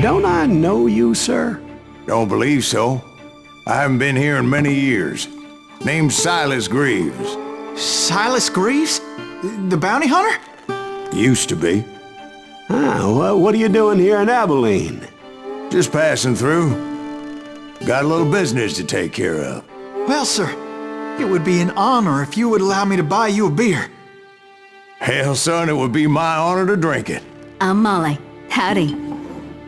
Don't I know you, sir? Don't believe so. I haven't been here in many years. Name's Silas Greaves. Silas Greaves? The bounty hunter? Used to be. Ah, what are you doing here in Abilene? Just passing through. Got a little business to take care of. Well, sir, it would be an honor if you would allow me to buy you a beer. Hell, son, it would be my honor to drink it. I'm Molly. Howdy.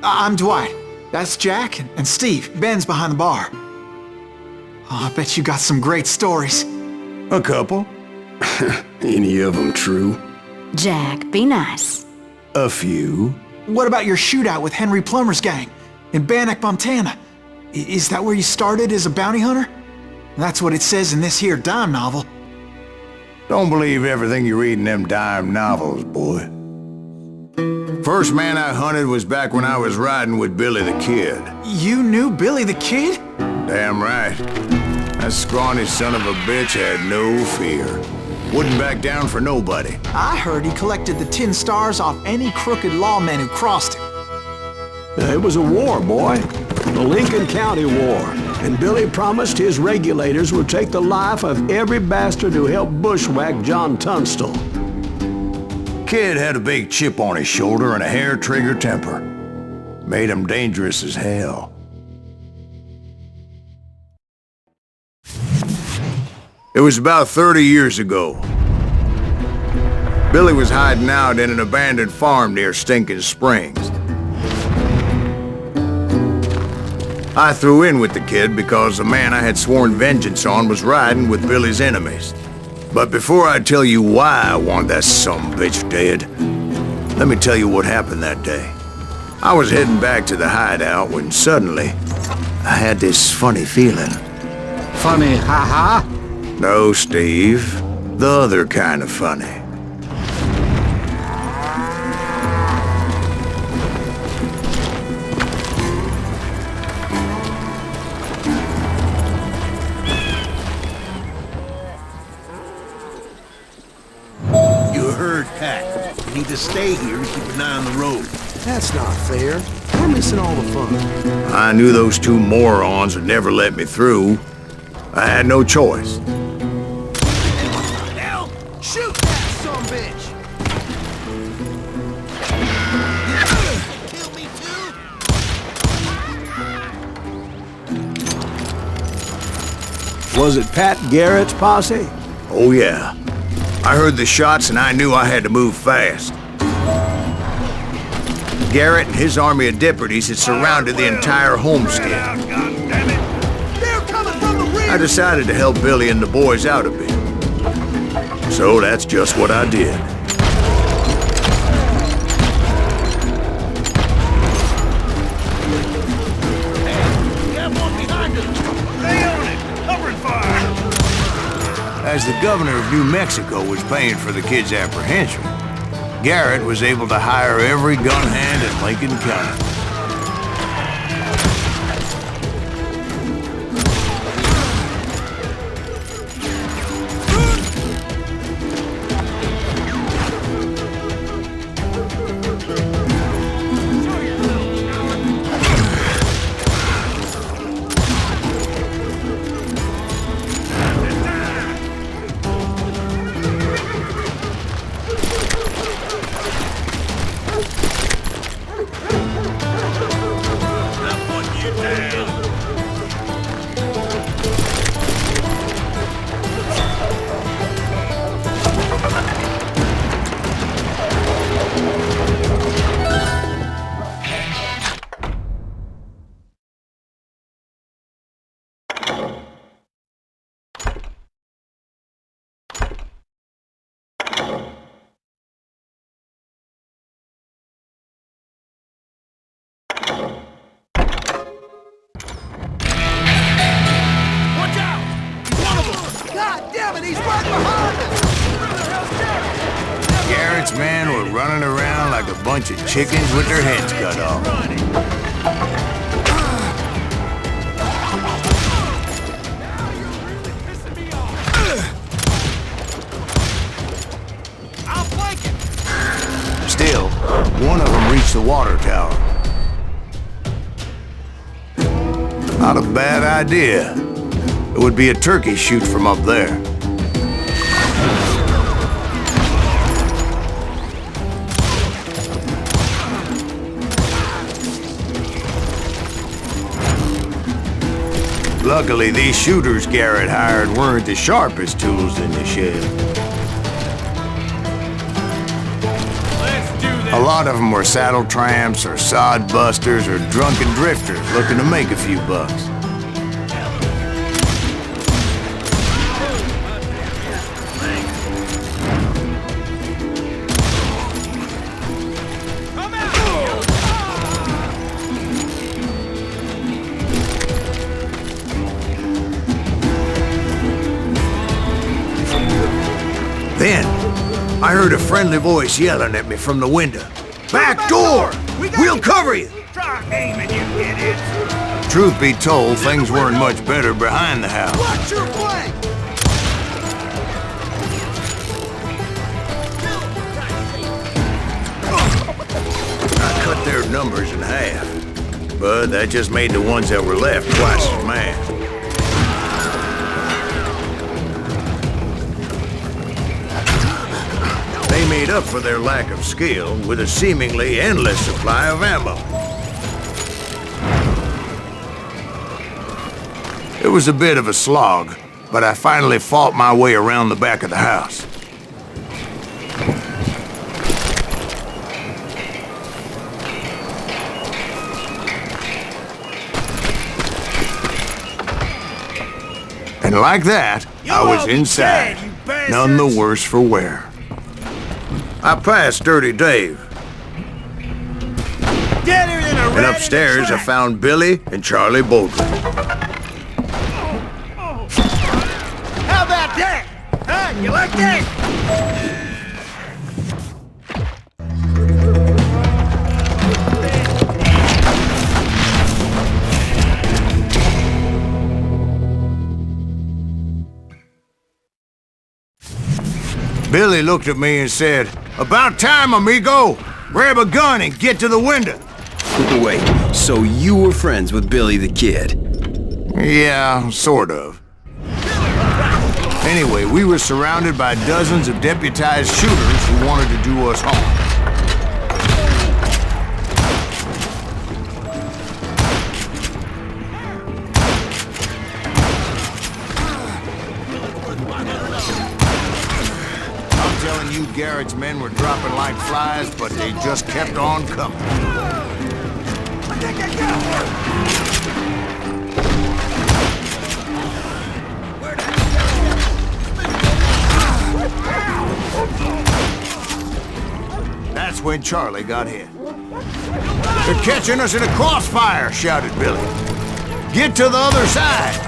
I'm Dwight. That's Jack and Steve. Ben's behind the bar. Oh, I bet you got some great stories. A couple. Any of them true? Jack, be nice. A few. What about your shootout with Henry Plummer's gang in Bannock, Montana? Is that where you started as a bounty hunter? That's what it says in this here dime novel. Don't believe everything you read in them dime novels, boy. First man I hunted was back when I was riding with Billy the Kid. You knew Billy the Kid? Damn right. That scrawny son of a bitch had no fear. Wouldn't back down for nobody. I heard he collected the 10 stars off any crooked lawmen who crossed him. It was a war, boy. The Lincoln County War. And Billy promised his regulators would take the life of every bastard who helped bushwhack John Tunstall. Kid had a big chip on his shoulder and a hair-trigger temper. Made him dangerous as hell. It was about 30 years ago. Billy was hiding out in an abandoned farm near Stinking Springs. I threw in with the kid because the man I had sworn vengeance on was riding with Billy's enemies. But before I tell you why I want that sumbitch dead, let me tell you what happened that day. I was heading back to the hideout when suddenly I had this funny feeling. Funny, ha-ha? No, Steve. The other kind of funny. You heard Pat. You need to stay here and keep an eye on the road. That's not fair. We're missing all the fun. I knew those two morons would never let me through. I had no choice. Hell, shoot that sumbitch! Kill me too? Was it Pat Garrett's posse? Oh yeah. I heard the shots and I knew I had to move fast. Garrett and his army of deputies had surrounded the entire homestead. I decided to help Billy and the boys out a bit. So that's just what I did. As the governor of New Mexico was paying for the kid's apprehension, Garrett was able to hire every gun hand in Lincoln County. Garrett's men were running around like a bunch of chickens with their heads cut off. Still, one of them reached the water tower. Not a bad idea. It would be a turkey shoot from up there. Luckily, these shooters Garrett hired weren't the sharpest tools in the shed. A lot of them were saddle tramps or sod busters or drunken drifters looking to make a few bucks. Then, I heard a friendly voice yelling at me from the window. Back door! We'll cover you! Try aiming, you idiots! Truth be told, things weren't much better behind the house. Watch your flank! I cut their numbers in half, but that just made the ones that were left twice as mad. They made up for their lack of skill with a seemingly endless supply of ammo. It was a bit of a slog, but I finally fought my way around the back of the house. And like that, I was inside, none the worse for wear. I passed Dirty Dave. And upstairs, I found Billy and Charlie Bolton. How about that? Huh? You like that? Billy looked at me and said, "About time, amigo! Grab a gun and get to the window!" Wait, so you were friends with Billy the Kid? Yeah, sort of. Anyway, we were surrounded by dozens of deputized shooters who wanted to do us harm. I'm telling you, Garrett's men were dropping like flies, but they just kept on coming. That's when Charlie got hit. "They're catching us in a crossfire," shouted Billy. "Get to the other side!"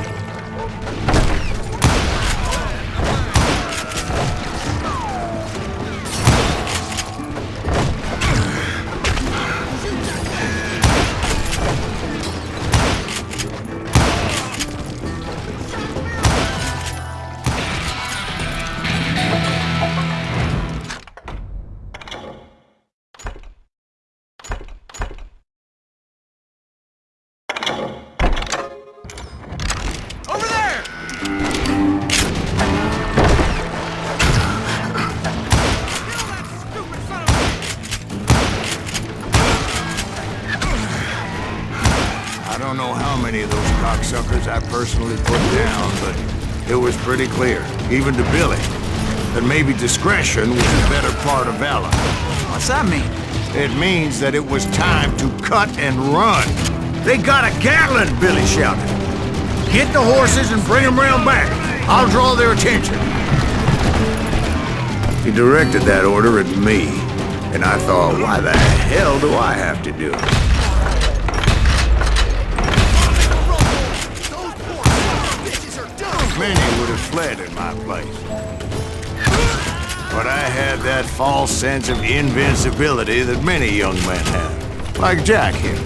I don't know how many of those cocksuckers I personally put down, but it was pretty clear, even to Billy, that maybe discretion was a better part of valor. What's that mean? It means that it was time to cut and run. "They got a Gatling!" Billy shouted. "Get the horses and bring them round back. I'll draw their attention." He directed that order at me, and I thought, why the hell do I have to do it? Many would have fled in my place. But I had that false sense of invincibility that many young men have. Like Jack here.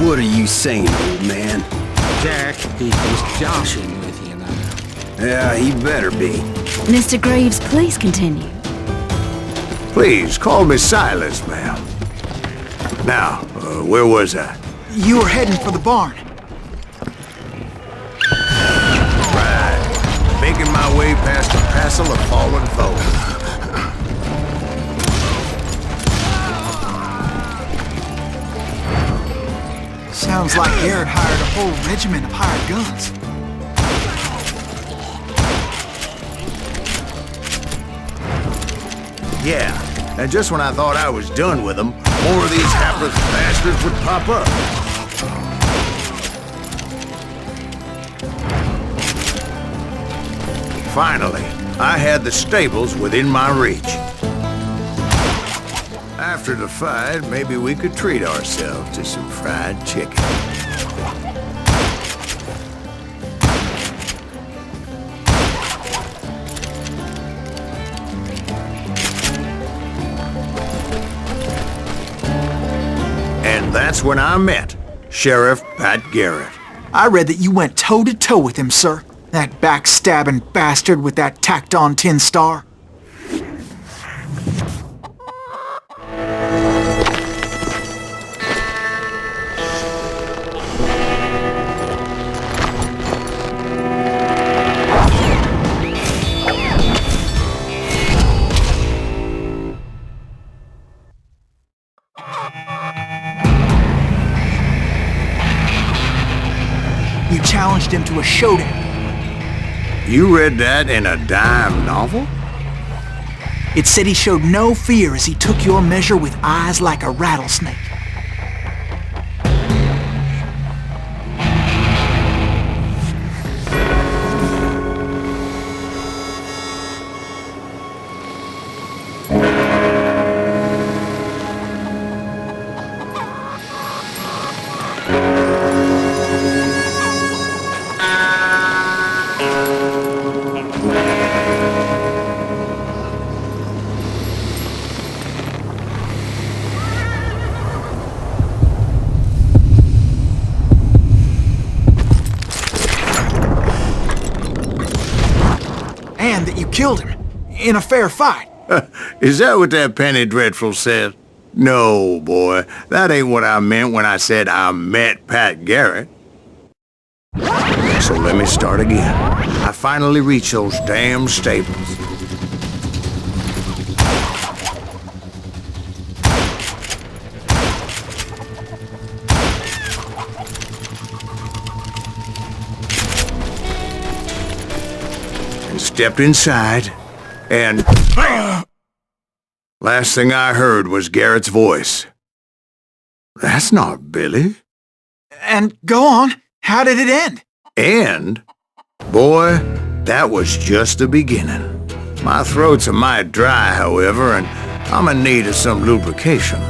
What are you saying, old man? Jack, he's joshing with you now. Yeah, he better be. Mr. Graves, please continue. Please, call me Silas, ma'am. Now, where was I? You were heading for the barn. my way past a passel of fallen foes. Sounds like Garrett hired a whole regiment of hired guns. Yeah, and just when I thought I was done with them, more of these hapless bastards would pop up. Finally, I had the stables within my reach. After the fight, maybe we could treat ourselves to some fried chicken. And that's when I met Sheriff Pat Garrett. I read that you went toe-to-toe with him, sir. That backstabbing bastard with that tacked-on tin star. You challenged him to a showdown. You read that in a dime novel? It said he showed no fear as he took your measure with eyes like a rattlesnake. And that you killed him in a fair fight. Is that what that Penny Dreadful said? No, boy. That ain't what I meant when I said I met Pat Garrett. So let me start again. I finally reached those damn stables. And stepped inside, and last thing I heard was Garrett's voice. That's not Billy. And go on. How did it end? And, boy, that was just the beginning. My throat's a mite dry, however, and I'm in need of some lubrication.